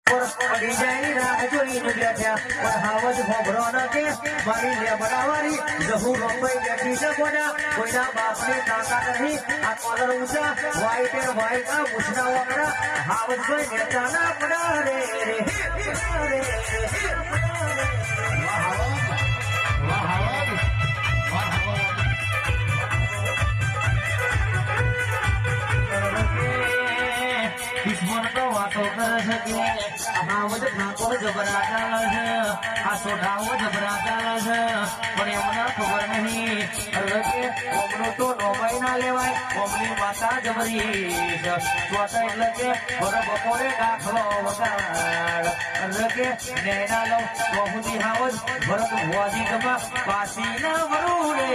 design રાહ જોઈને બેઠા પણ હાવજ ભોભરો ન કે મારી લેબડાવાળી જહુ રંભાઈ બેઠી છે કોઈના બાપને તાકાત નહીં આ કોલર ઊંચા વ્હાઈટ એ વ્હાઈટ આ મૂછના વગડા હાવજ ભાઈ નેતા ના પડા રે વાતો કરે છે કે હાવજ ઠાકોર જબરા ચાલે છે આ સોઢાઓ જબરા ચાલે છે પણ એમને ખબર નહીં કે ઓમનું તો નોબાઈ ના લેવાય ઓમની માતા જબરી છે ચોથા એટલે કે બપોરે દાખલો વગાડ એટલે કે નૈના લો બહુદી હાવજ ભરત ભુવાજી ગમા પાસી ના વરુડે